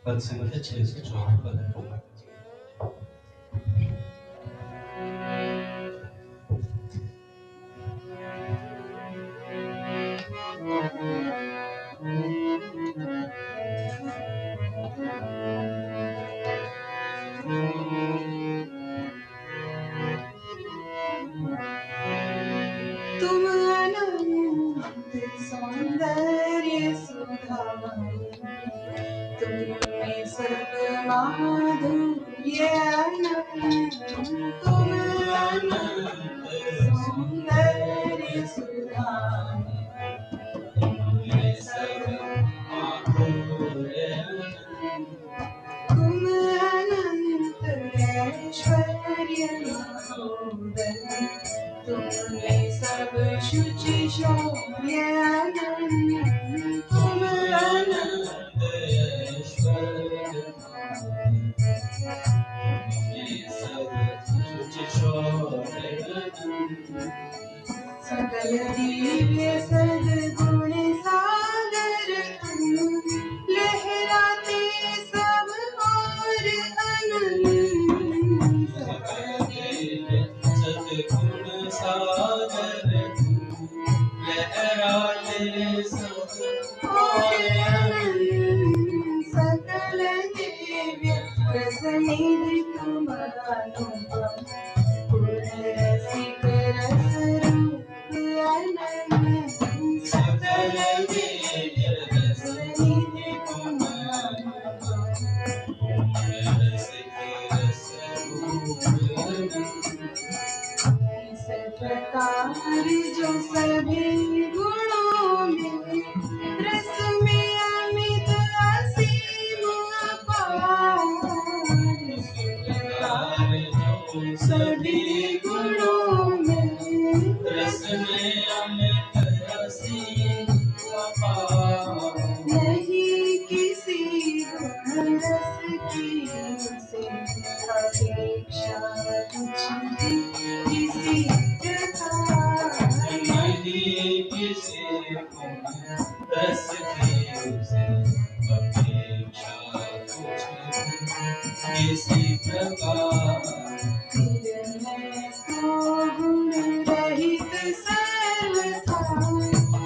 पद संख्या 614 पद। तुम अनंत सौंदर्य सुधामय, तुम में सब माधुर्य अनंत। तुम अनंत सौंदर्य सुधामय, तुम में सब माधुर्य अनंत। तुम अनंत ऐश्वर्य महोदय, तुम में सब शुचि शौर्य अनंत। तुम अनंत ऐश्वर्य, तुम में सब शुचि शौर्य अनंत। सकल दिव्य सद्गुण सागर तुम, लहराते सब और अनंत। सकल दिव्य सद्गुण सागर तुम, लहराते सब और अनंत। सकल दिव्य रसनिधि तुम अनुपम, रसिक रस रूप अनंत। सकल दिव्य रसनिधि तुम अनुपम, रसिक रस रूप अनंत। इस प्रकार जो सभी गुणों में, रस में अमित असीम अपार। इस प्रकार जो सभी गुणों में, रस में अमित असीम अपार। नहीं किसी गुण रस की उसे अपेक्षा कुछ भी किसी प्रकार। नहीं किसी गुण रस की उसे अपेक्षा कुछ भी किसी प्रकार। फिर मैं तो गुण रहित सर्वथा,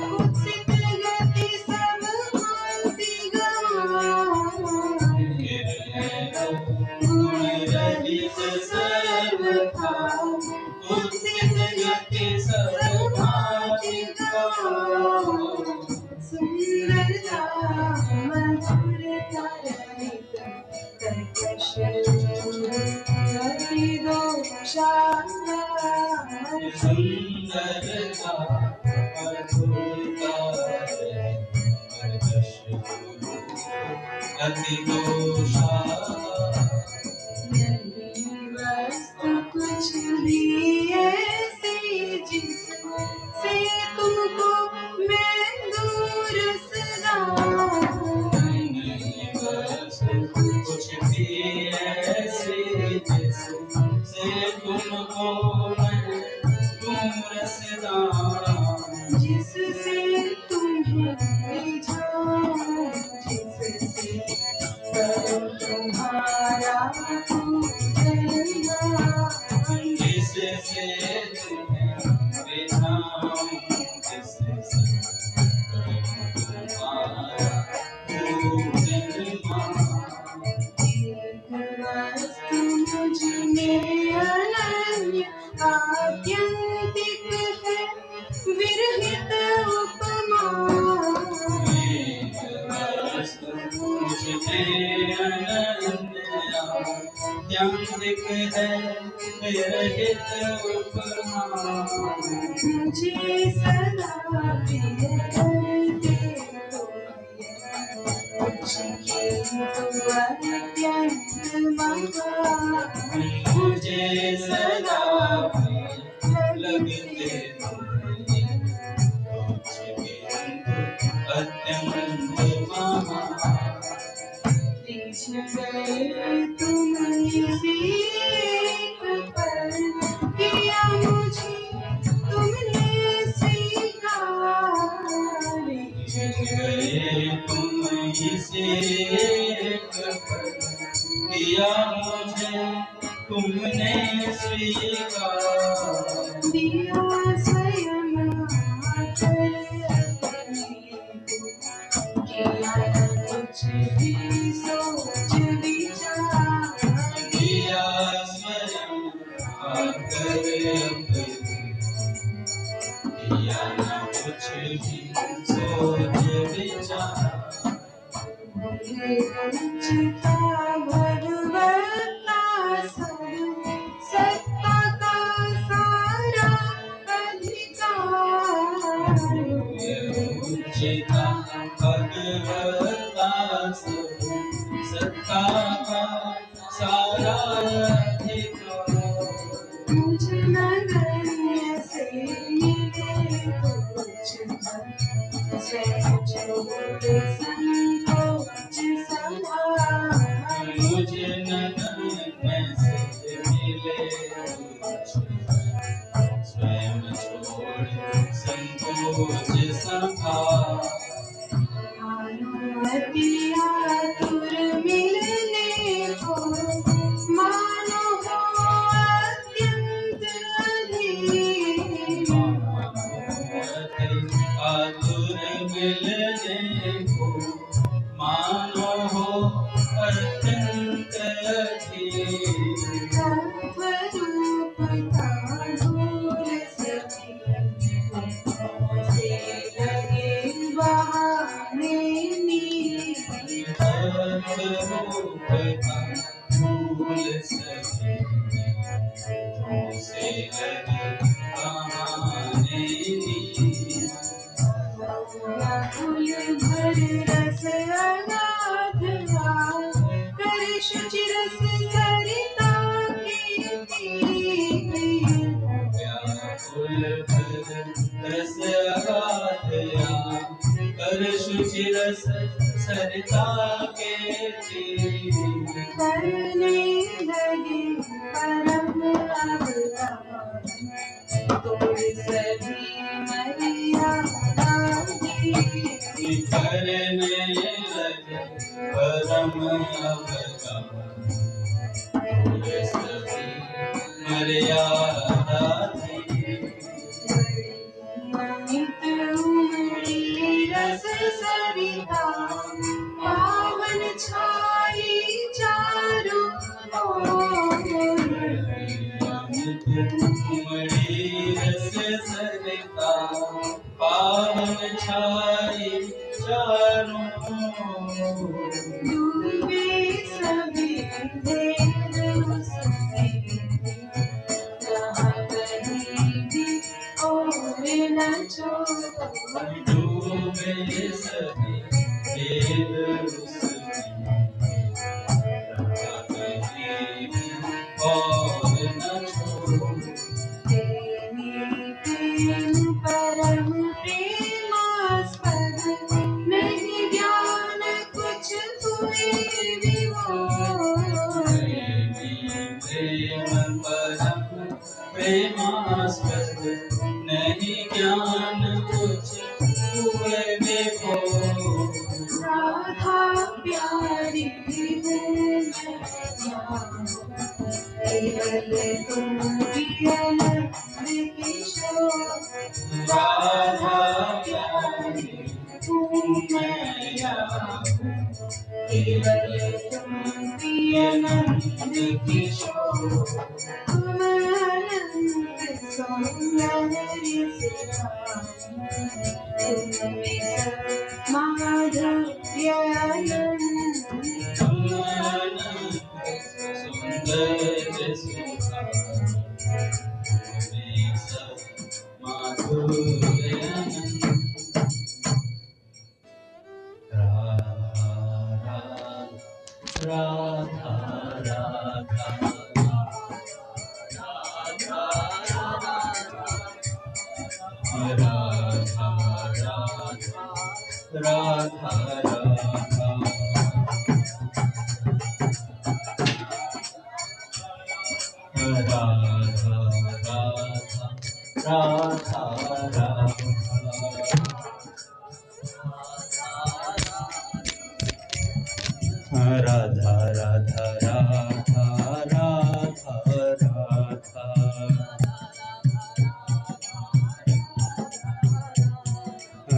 कुत्सित गति सब भांति गवाऊं। फिर मैं तो गुण रहित सर्वथा, कुत्सित गति सब भांति गवाऊं। सुंदरता मधुरता रहित कर्कश अति दोषाकार। सुंदरता मधुरता रहित कर्कश अति दोषाकार। नहीं वस्तु कुछ भी ऐसी जिससे तुमको मैं दूर सदा। नहीं वस्तु कुछ भी ऐसी जिससे तुमको मैं दूर सदा। जिससे तुम्हें रिझाऊं, जिससे करूं तुम्हारा पूजना। जिससे तुम्हें रिझाऊं, जिससे करूं तुम्हारा पूजना। एक वस्तु मुझ में अनन्य आत्यंतिक है, विरहित उपमा। एक वस्तु मुझ में अनन्य आत्यंतिक है, विरहित उपमा। मुझे सदा प्रिय करते हो कुछ किंतु अत्यंत महा। मुझे सदा लगते हो कुछ किंतु अत्यंत महा। रिझ गए तुम इसी एक पल, किया मुझे तुमने स्वीकार। रिझ गए तुम इसी एक दिया मुझे तुमने स्वीकार, दिया स्वयं आकर किया कुछ भी सोच विचार, दिया स्वयं आकर दिया न कुछ भी सोच विचार, रचता भगवता सब सत्ता का सारा अधिकार, उचिता भगवता सत्ता का सारा अधिकार, मुझ नगण्य से मिले कुछ स्वयं छोड़ संकोच संभार, मुझे नगण्य से मिले कुछ स्वयं छोड़ संकोच संभार, अति आतुर मिलने को मानो हो अत्यंत अधीर, आतुर मिलने को मानो हो अत्यंत अधीर, तत्वरूपता भूल सके से लगे बहाने नीर, रूपता भूल सके से लगे बहाने नीर, फूल भर रस अगाध कर शुचि रस सरिता के तीर, व्याकुल भर रस अगाधया कर शुचि रस सरिता के तीर, करने लगे परम अवतार तोड़ सभी मर्यादा की, करने लगे परम अवतार सभी मर्यादा थी, अमित उमड़ी रस सरिता पावन छाई चारों ओर, उमड़ी रस सरिता पावन छाई चारों ओर, डूबे सभी देव उसमें जहाँ कहीं भी और न छोड़, डूबे सभी देव उसमें कहीं भी और न छोड़, प्रेम परम प्रेमास्पद नहीं ज्ञान कुछ हुए विभोर, प्रेम परम प्रेमास्पद नहीं ज्ञान कुछ हुए विभोर, राधा प्यारी है केवल तुम भी अनंत किशोर, राधा प्यारी तुम मैया केवल तुम भी अनंत किशोर, तुम अनंत सौंदर्य तुम में सब माधुर्य अनंत, सुंदर सुखा माधुर्य राधा राधा राधा राधा राधा राधा राधा राधा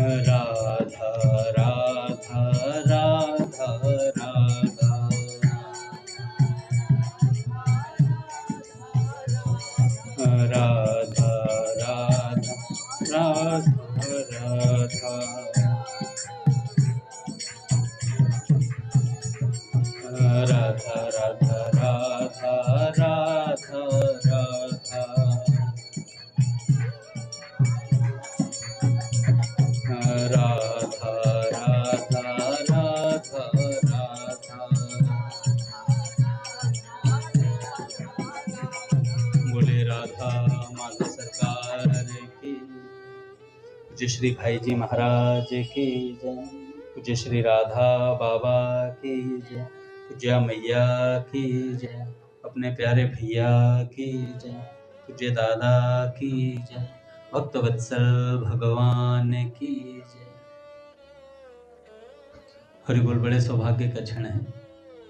राधा राधा राधा राधा राधा राधा राधा राधा राधा राधा राधा राधा राधा राधा। बोले राधा माता सरकार की, पूज्य श्री भाई जी महाराज की जय, पूज्य श्री राधा बाबा की जय, पूज्य मैया की जय, अपने प्यारे भैया की जय, पूज्य दादा की जय, भक्त वत्सल भगवान की जय। हरि बोल। बड़े सौभाग्य का क्षण है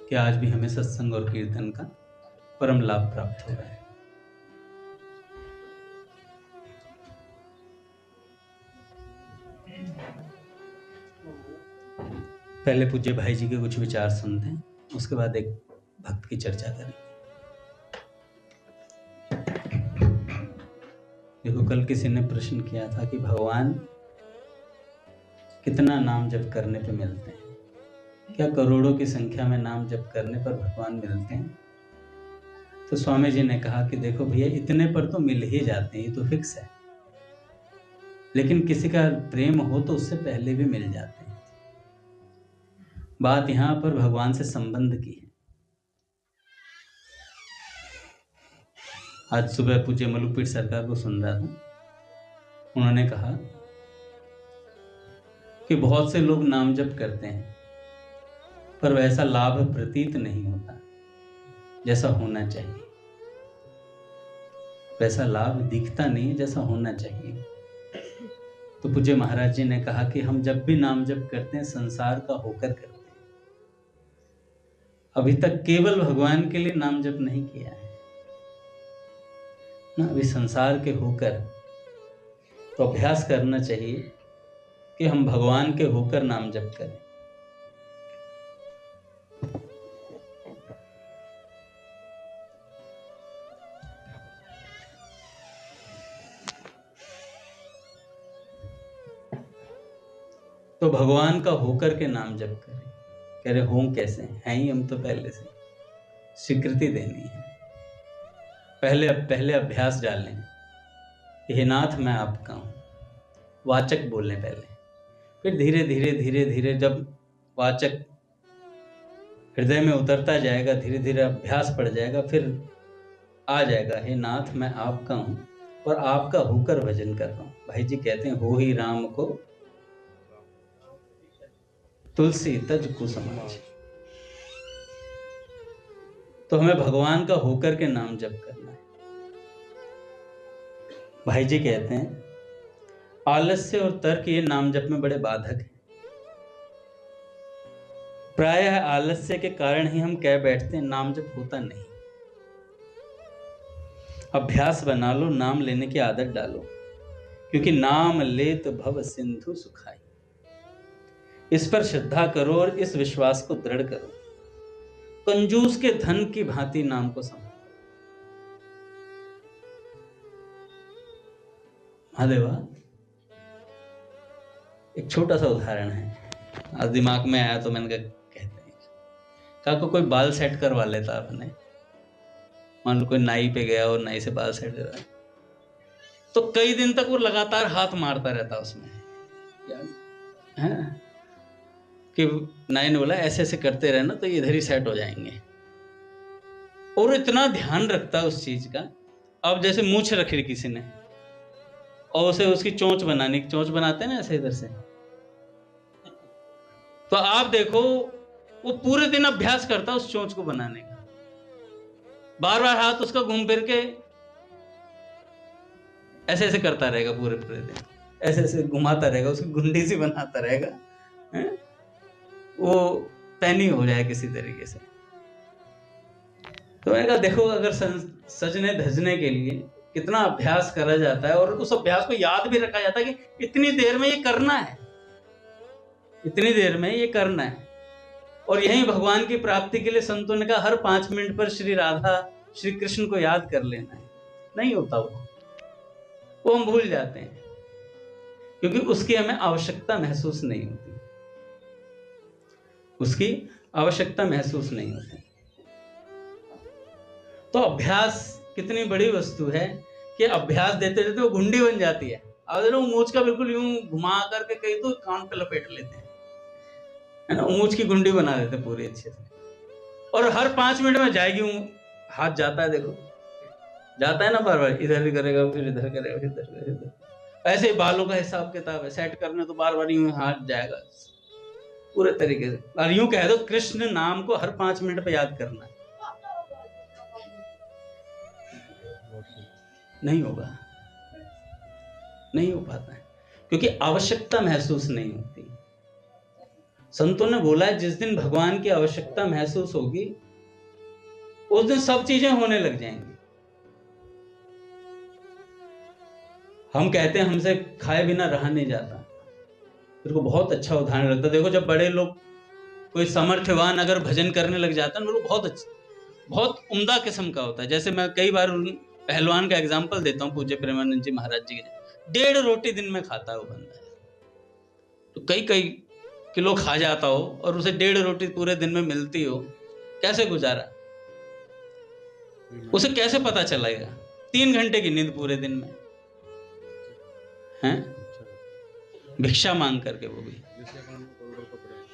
कि आज भी हमें सत्संग और कीर्तन का परम लाभ प्राप्त हो रहा है। पहले पूज्य भाई जी के कुछ विचार सुनते हैं, उसके बाद एक भक्त की चर्चा करेंगे। देखो, कल किसी ने प्रश्न किया था कि भगवान कितना नाम जप करने पे मिलते हैं, क्या करोड़ों की संख्या में नाम जप करने पर भगवान मिलते हैं? तो स्वामी जी ने कहा कि देखो भैया, इतने पर तो मिल ही जाते हैं, ये तो फिक्स है, लेकिन किसी का प्रेम हो तो उससे पहले भी मिल जाते हैं। बात यहां पर भगवान से संबंध की है। आज सुबह पूज्य मलुकपीठ सरकार को सुन रहा था, उन्होंने कहा कि बहुत से लोग नाम जप करते हैं पर वैसा लाभ प्रतीत नहीं होता जैसा होना चाहिए, वैसा लाभ दिखता नहीं जैसा होना चाहिए। तो पूज्य महाराज जी ने कहा कि हम जब भी नाम जप करते हैं संसार का होकर करते हैं, अभी तक केवल भगवान के लिए नाम जप नहीं किया है ना, अभी संसार के होकर। तो अभ्यास करना चाहिए कि हम भगवान के होकर नाम जप करें। तो भगवान का होकर के नाम जप करें। कह रहे हों कैसे हैं ही हम तो पहले से, स्वीकृति देनी है। पहले अभ्यास डालें, हे नाथ मैं आपका हूं, वाचक बोलने पहले, फिर धीरे धीरे धीरे धीरे जब वाचक हृदय में उतरता जाएगा, धीरे धीरे अभ्यास पड़ जाएगा, फिर आ जाएगा हे नाथ मैं आपका हूं और आपका होकर भजन कर रहा हूं। भाई जी कहते हैं हो ही राम को तुलसी तज कुसुमाच। तो हमें भगवान का होकर के नाम जप करना है। भाई जी कहते हैं आलस्य और तर्क ये नाम जप में बड़े बाधक हैं। प्रायः आलस्य के कारण ही हम कह बैठते हैं, नाम जप होता नहीं। अभ्यास बना लो, नाम लेने की आदत डालो, क्योंकि नाम ले तो भव सिंधु सुखाई। इस पर श्रद्धा करो और इस विश्वास को दृढ़ करो। कंजूस के धन की भांति नाम को संभालो। महादेवा, एक छोटा सा उदाहरण है, आज दिमाग में आया तो मैंने कहते हैं, कहा कोई बाल सेट करवा लेता अपने, मान लो कोई नाई पे गया और नाई से बाल सेट करवा, तो कई दिन तक वो लगातार हाथ मारता रहता उसमें, है कि नाई ने बोला ऐसे ऐसे करते रहना तो ये इधर ही सेट हो जाएंगे, और इतना ध्यान रखता है उस चीज का। अब जैसे मूंछ रखी किसी ने और उसे उसकी चोंच बनाने की, चोंच बनाते हैं ना ऐसे इधर से, तो आप देखो वो पूरे दिन अभ्यास करता उस चोंच को बनाने का, बार बार हाथ उसका घूम फिर के ऐसे ऐसे करता रहेगा, पूरे दिन ऐसे ऐसे घुमाता रहेगा, उसकी गुंडी सी बनाता रहेगा, वो पैनी हो जाए किसी तरीके से। तो मैंने कहा देखो, अगर सजने धजने के लिए कितना अभ्यास करा जाता है और उस अभ्यास को याद भी रखा जाता है कि इतनी देर में ये करना है, इतनी देर में ये करना है। और यही भगवान की प्राप्ति के लिए संतों ने कहा हर 5 मिनट पर श्री राधा श्री कृष्ण को याद कर लेना है। नहीं होता वो हम भूल जाते हैं, क्योंकि उसकी हमें आवश्यकता महसूस नहीं होती, उसकी आवश्यकता महसूस नहीं होती। तो अभ्यास कितनी बड़ी वस्तु है कि अभ्यास देते देते वो घुंडी बन जाती है। अब मूंछ का बिल्कुल यूं घुमा करके कहीं तो कान पे लपेट लेते हैं, है ना, मूंछ की गुंडी बना देते पूरी अच्छे से। और हर 5 मिनट में जाएगी, हाथ जाता है, देखो जाता है ना, बार बार इधर भी करेगा, फिर इधर करेगा, फिर इधर करेगा। ऐसे ही बालों का हिसाब किताब है, सेट करने तो बार बार यूं हाथ जाएगा पूरे तरीके से। और यूं कह दो कृष्ण नाम को हर 5 मिनट पे याद करना है, नहीं होगा, नहीं हो पाता है, क्योंकि आवश्यकता महसूस नहीं होती। संतों ने बोला है जिस दिन भगवान की आवश्यकता महसूस होगी उस दिन सब चीजें होने लग जाएंगी। हम कहते हैं हमसे खाए बिना रहा नहीं जाता, मेरे को बहुत अच्छा उदाहरण लगता है। देखो जब बड़े लोग कोई समर्थवान अगर भजन करने लग जाता है, मेरे को बहुत अच्छा, बहुत उम्दा किस्म का होता है। जैसे मैं कई बार पहलवान का एग्जाम्पल देता हूँ, पूज्य प्रेमानंद जी महाराज जी के, 1.5 रोटी दिन में खाता है वो बंदा, तो कई कई किलो खा जाता हो और उसे 1.5 रोटी पूरे दिन में मिलती हो, कैसे गुजारा, उसे कैसे पता चलेगा? 3 घंटे की नींद पूरे दिन में हैं, भिक्षा मांग करके, वो भी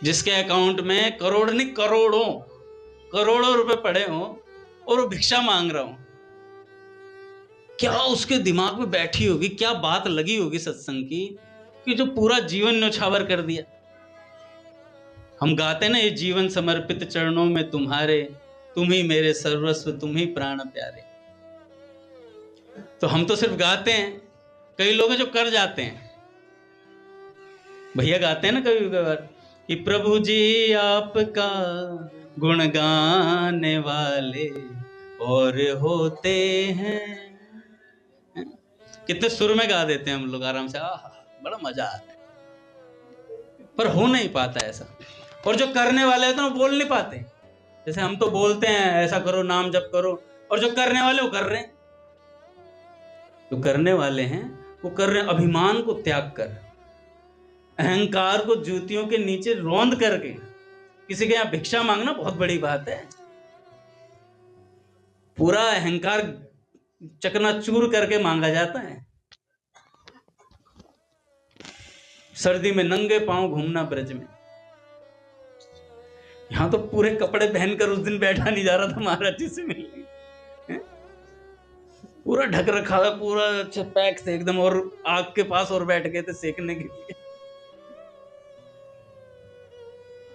जिसके अकाउंट में करोड़ नहीं करोड़ों रुपए पड़े हो और वो भिक्षा मांग रहा हो। क्या उसके दिमाग में बैठी होगी, क्या बात लगी होगी सत्संग की कि जो पूरा जीवन न्यौछावर कर दिया। हम गाते ना, ये जीवन समर्पित चरणों में तुम्हारे, तुम ही मेरे सर्वस्व, तुम ही प्राण प्यारे। तो हम तो सिर्फ गाते हैं, कई लोग जो कर जाते हैं। भैया गाते हैं ना कभी कभार कि प्रभु जी आपका गुण गाने वाले और होते हैं, कितने सुर में गा देते हैं हम लोग आराम से, बड़ा मजा आता है, पर हो नहीं पाता ऐसा। और जो करने वाले हैं तो वो बोल नहीं पाते। जैसे हम तो बोलते हैं ऐसा करो, नाम जप करो, और जो करने वाले वो कर रहे हैं, जो करने वाले हैं वो कर रहे हैं अभिमान को त्याग कर, अहंकार को जूतियों के नीचे रौंद करके। किसी के यहां भिक्षा मांगना बहुत बड़ी बात है, पूरा अहंकार चकनाचूर करके मांगा जाता है। सर्दी में नंगे पांव घूमना ब्रज में, यहां तो पूरे कपड़े पहनकर उस दिन बैठा नहीं जा रहा था महाराज जी से मिलने, पूरा ढक रखा था, पूरा अच्छा पैक से एकदम, और आग के पास और बैठ गए थे सेकने के लिए।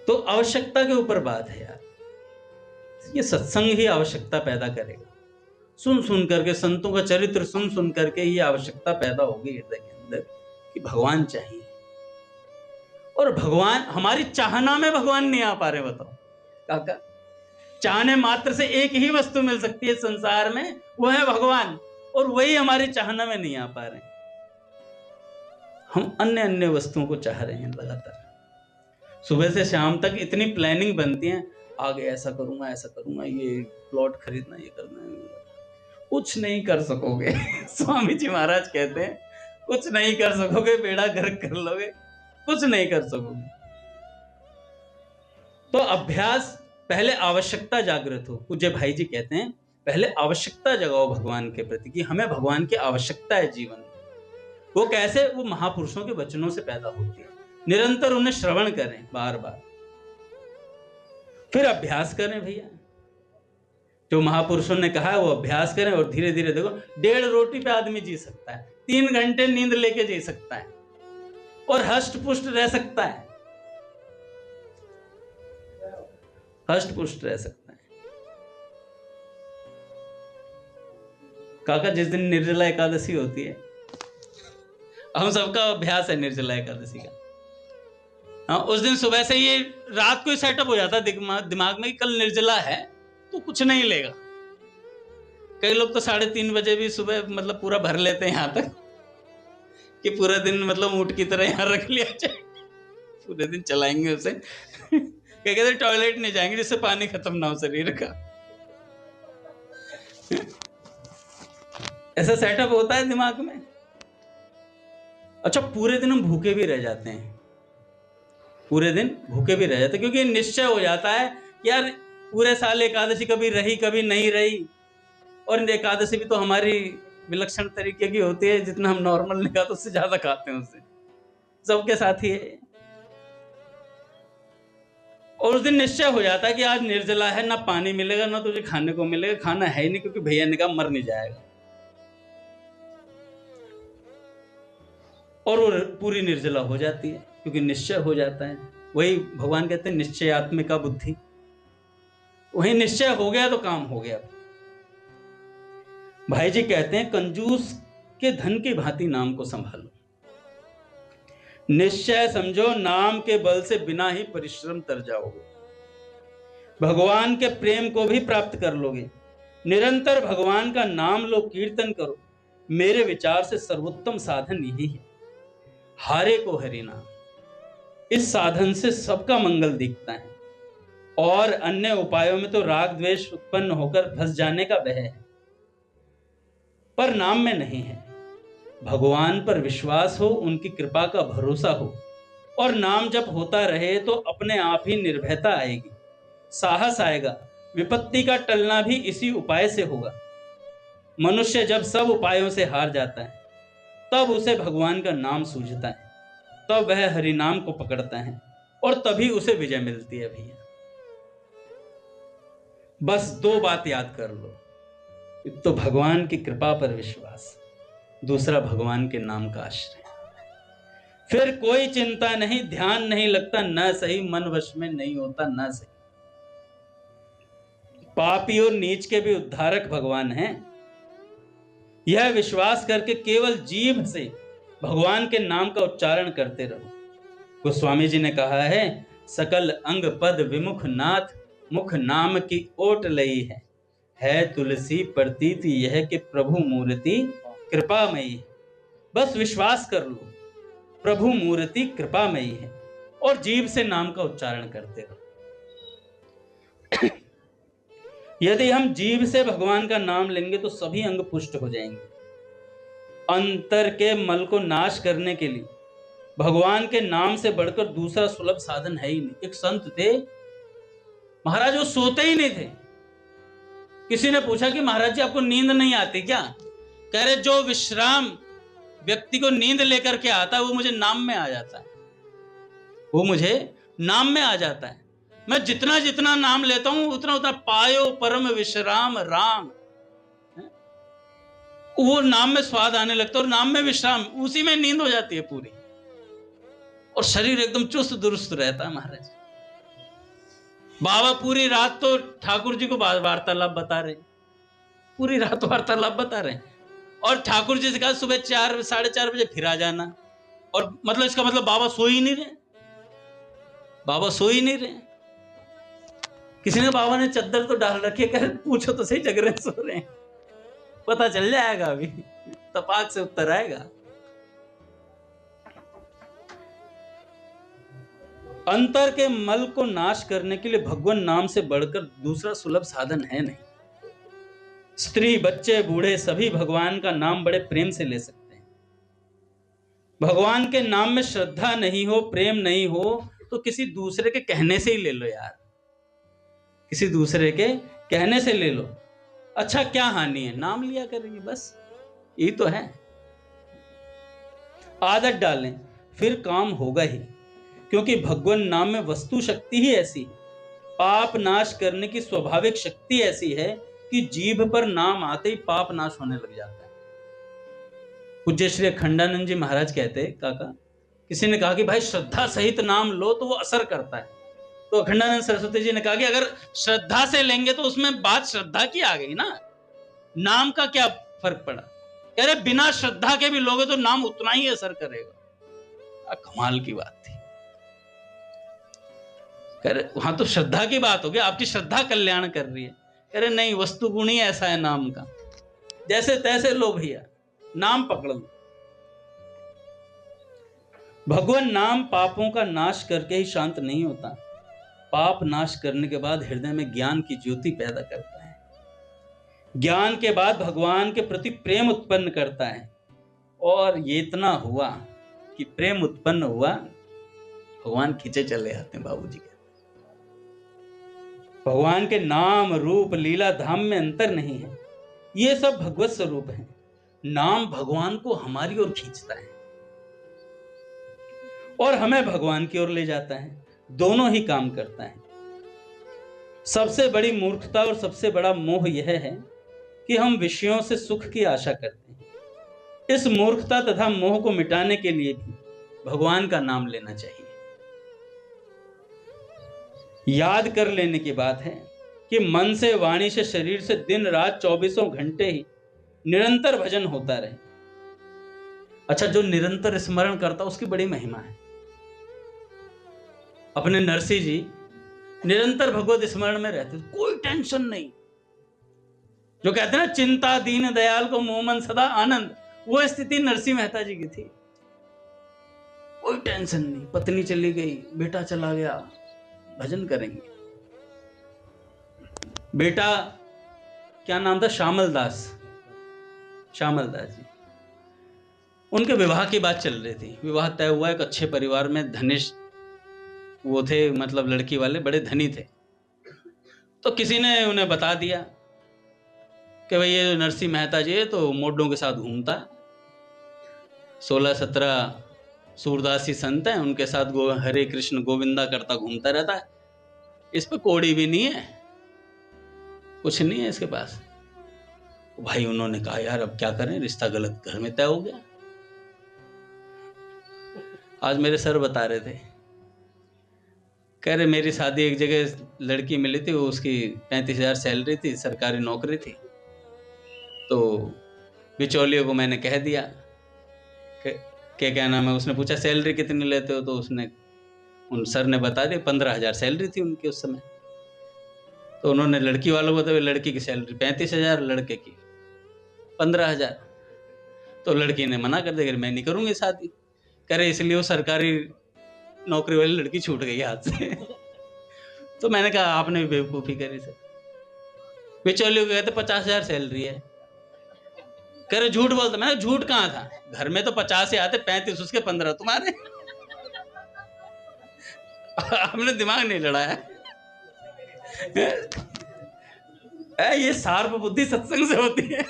तो आवश्यकता के ऊपर बात है यार, ये सत्संग ही आवश्यकता पैदा करेगा। सुन सुन करके, संतों का चरित्र सुन सुन करके ये आवश्यकता पैदा होगी हृदय के अंदर कि भगवान चाहिए। और भगवान, हमारी चाहना में भगवान नहीं आ पा रहे, बताओ काका। चाहने मात्र से एक ही वस्तु मिल सकती है संसार में, वो है भगवान, और वही हमारी चाहना में नहीं आ पा रहे। हम अन्य अन्य वस्तुओं को चाह रहे हैं लगातार। सुबह से शाम तक इतनी प्लानिंग बनती है, आगे ऐसा करूंगा, ऐसा करूंगा, ये प्लॉट खरीदना, ये करना है, कुछ नहीं कर सकोगे। स्वामी जी महाराज कहते हैं कुछ नहीं कर सकोगे, बेड़ा गर्क कर लोगे, कुछ नहीं कर सकोगे। तो अभ्यास, पहले आवश्यकता जागृत हो। पूज्य भाई जी कहते हैं पहले आवश्यकता जगाओ भगवान के प्रति कि हमें भगवान की आवश्यकता है जीवन में। वो कैसे? वो महापुरुषों के वचनों से पैदा होती है। निरंतर उन्हें श्रवण करें बार बार, फिर अभ्यास करें भैया। जो महापुरुषों ने कहा है वो अभ्यास करें, और धीरे धीरे देखो 1.5 रोटी पे आदमी जी सकता है, 3 घंटे नींद लेके जी सकता है, और हष्ट पुष्ट रह सकता है, हष्ट पुष्ट रह सकता है। काका जिस दिन निर्जला एकादशी होती है, हम सबका अभ्यास है निर्जला एकादशी का, हाँ, उस दिन सुबह से ये रात को ही सेटअप हो जाता है दिमाग में कि कल निर्जला है तो कुछ नहीं लेगा। कई लोग तो 3:30 बजे भी सुबह मतलब पूरा भर लेते हैं यहाँ तक कि पूरा दिन मतलब ऊँट की तरह यहाँ रख लिया जाए, पूरे दिन चलाएंगे उसे। क्या कहते टॉयलेट नहीं जाएंगे जिससे पानी खत्म ना हो शरीर का। ऐसा सेटअप होता है दिमाग में। अच्छा, पूरे दिन हम भूखे भी रह जाते हैं, पूरे दिन भूखे भी रह जाते हैं, क्योंकि निश्चय हो जाता है कि यार पूरे साल एकादशी कभी रही कभी नहीं रही, और एकादशी भी तो हमारी विलक्षण तरीके की होती है, जितना हम नॉर्मल नहीं खाते उससे ज्यादा खाते हैं, उससे सबके साथ ही है। और उस दिन निश्चय हो जाता है कि आज निर्जला है, ना पानी मिलेगा ना तुझे खाने को मिलेगा, खाना है ही नहीं, क्योंकि भैया ने कहा मर नहीं जाएगा। और वो पूरी निर्जला हो जाती है क्योंकि निश्चय हो जाता है। वही भगवान कहते हैं निश्चयात्मिका बुद्धि। वही निश्चय हो गया तो काम हो गया। भाई जी कहते हैं कंजूस के धन की भांति नाम को संभालो। निश्चय समझो, नाम के बल से बिना ही परिश्रम तर जाओगे, भगवान के प्रेम को भी प्राप्त कर लोगे। निरंतर भगवान का नाम लो, कीर्तन करो। मेरे विचार से सर्वोत्तम साधन यही है, हारे को हरि नाम। इस साधन से सबका मंगल दिखता है, और अन्य उपायों में तो राग द्वेष उत्पन्न होकर फंस जाने का भय है, पर नाम में नहीं है। भगवान पर विश्वास हो, उनकी कृपा का भरोसा हो, और नाम जप होता रहे तो अपने आप ही निर्भयता आएगी, साहस आएगा। विपत्ति का टलना भी इसी उपाय से होगा। मनुष्य जब सब उपायों से हार जाता है तब उसे भगवान का नाम सूझता है, तब वह हरि नाम को पकड़ता है, और तभी उसे विजय मिलती है। भैया बस दो बात याद कर लो, एक तो भगवान की कृपा पर विश्वास, दूसरा भगवान के नाम का आश्रय। फिर कोई चिंता नहीं, ध्यान नहीं लगता न सही, मन वश में नहीं होता न सही। पापी और नीच के भी उद्धारक भगवान हैं। यह विश्वास करके केवल जीभ से भगवान के नाम का उच्चारण करते रहो। गोस्वामी जी ने कहा है, सकल अंग पद विमुख नाथ, मुख नाम की ओट लई है तुलसी प्रतीति यह कि प्रभु मूर्ति कृपामयी। बस विश्वास कर लो, प्रभु मूर्ति कृपामयी है, और जीभ से नाम का उच्चारण करते रहो। यदि हम जीभ से भगवान का नाम लेंगे तो सभी अंग पुष्ट हो जाएंगे। अंतर के मल को नाश करने के लिए भगवान के नाम से बढ़कर दूसरा सुलभ साधन है ही नहीं। एक संत थे महाराज, वो सोते ही नहीं थे। किसी ने पूछा कि महाराज जी आपको नींद नहीं आती क्या? कह रहे जो विश्राम व्यक्ति को नींद लेकर के आता है वो मुझे नाम में आ जाता है, वो मुझे नाम में आ जाता है। मैं जितना जितना नाम लेता हूं उतना उतना पायो परम विश्राम राम। वो नाम में स्वाद आने लगता है, और नाम में विश्राम, उसी में नींद हो जाती है पूरी, और शरीर एकदम चुस्त दुरुस्त रहता है। महाराज बाबा पूरी रात तो ठाकुर जी को वार्तालाप बता रहे, पूरी रात वार्तालाप बता रहे, और ठाकुर जी से कहा सुबह 4 साढ़े 4 बजे फिर आ जाना। और मतलब इसका मतलब बाबा सो ही नहीं रहे, बाबा सो ही नहीं रहे। किसी ने बाबा ने चद्दर तो डाल रखी है, कह पूछो तो सही जग रहे सो रहे हैं, पता चल जाएगा अभी, तपाक से उत्तर आएगा। अंतर के मल को नाश करने के लिए भगवान नाम से बढ़कर दूसरा सुलभ साधन है नहीं। स्त्री बच्चे बूढ़े सभी भगवान का नाम बड़े प्रेम से ले सकते हैं। भगवान के नाम में श्रद्धा नहीं हो, प्रेम नहीं हो, तो किसी दूसरे के कहने से ही ले लो यार, किसी दूसरे के कहने से ले लो। अच्छा क्या हानि है, नाम लिया करेंगे, बस यही तो है। आदत डालें फिर काम होगा ही, क्योंकि भगवान नाम में वस्तु शक्ति ही ऐसी है, पाप नाश करने की स्वाभाविक शक्ति ऐसी है कि जीभ पर नाम आते ही पाप नाश होने लग जाता है। पूज्य श्री अखंडानंद जी महाराज कहते, काका किसी ने कहा कि भाई श्रद्धा सहित नाम लो तो वो असर करता है, तो अखंडानंद सरस्वती जी ने कहा कि अगर श्रद्धा से लेंगे तो उसमें बात श्रद्धा की आ गई ना, नाम का क्या फर्क पड़ा। कह रहे बिना श्रद्धा के भी लोगे तो नाम उतना ही असर करेगा। कमाल की बात थी। कह रहे वहां तो श्रद्धा की बात हो गई, आपकी श्रद्धा कल्याण कर रही है। कह रहे नहीं, वस्तु गुण ही ऐसा है नाम का, जैसे तैसे लो भैया, नाम पकड़ लो। भगवान नाम पापों का नाश करके ही शांत नहीं होता, पाप नाश करने के बाद हृदय में ज्ञान की ज्योति पैदा करता है, ज्ञान के बाद भगवान के प्रति प्रेम उत्पन्न करता है। और ये इतना हुआ कि प्रेम उत्पन्न हुआ, भगवान खींचे चले आते हैं बाबूजी के। भगवान के नाम रूप लीला धाम में अंतर नहीं है, ये सब भगवत स्वरूप है। नाम भगवान को हमारी ओर खींचता है और हमें भगवान की ओर ले जाता है, दोनों ही काम करता है। सबसे बड़ी मूर्खता और सबसे बड़ा मोह यह है कि हम विषयों से सुख की आशा करते हैं। इस मूर्खता तथा मोह को मिटाने के लिए भी भगवान का नाम लेना चाहिए। याद कर लेने की बात है कि मन से, वाणी से, शरीर से दिन रात 24 घंटे ही निरंतर भजन होता रहे। अच्छा, जो निरंतर स्मरण करता उसकी बड़ी महिमा है। अपने नरसिंह जी निरंतर भगवत स्मरण में रहते, कोई टेंशन नहीं। जो कहते हैं ना, चिंता दीन दयाल को मोह मन सदा आनंद, वो स्थिति नरसिंह मेहता जी की थी। कोई टेंशन नहीं, पत्नी चली गई, बेटा चला गया, भजन करेंगे। बेटा क्या नाम था? श्यामल दास जी। उनके विवाह की बात चल रही थी, विवाह तय हुआ एक अच्छे परिवार में, धनिष्ठ वो थे, मतलब लड़की वाले बड़े धनी थे। तो किसी ने उन्हें बता दिया कि भाई ये नरसिंह मेहता जी है तो मोडों के साथ घूमता है, 16-17 सूरदासी संत हैं, उनके साथ हरे कृष्ण गोविंदा करता घूमता रहता है। इस पे कोड़ी भी नहीं है, कुछ नहीं है इसके पास। भाई उन्होंने कहा यार अब क्या करें, रिश्ता गलत घर में तय हो गया। आज मेरे सर बता रहे थे, कह रहे मेरी शादी एक जगह लड़की मिली थी, वो उसकी 35,000 सैलरी थी, सरकारी नौकरी थी। तो बिचौलियों को मैंने कह दिया कि क्या नाम है, उसने पूछा सैलरी कितनी लेते हो, तो उसने उन सर ने बता दिया 15,000 सैलरी थी उनकी उस समय। तो उन्होंने लड़की वालों को बताया लड़की की सैलरी 35,000, लड़के की 15,000। तो लड़की ने मना कर दिया, मैं नहीं करूंगी शादी। कह रहे इसलिए वो सरकारी नौकरी वाली लड़की छूट गई हाथ से। तो मैंने कहा आपने भी बेवकूफ़ी करी सर। बिचौलियों को कहते 50,000 सैलरी है। कह रहे झूठ बोलते। मैंने झूठ कहाँ था, घर में तो 50 ही आते, 35 उसके 15 तुम्हारे। हमने दिमाग नहीं लड़ाया। ये शार्प बुद्धि सत्संग से होती है।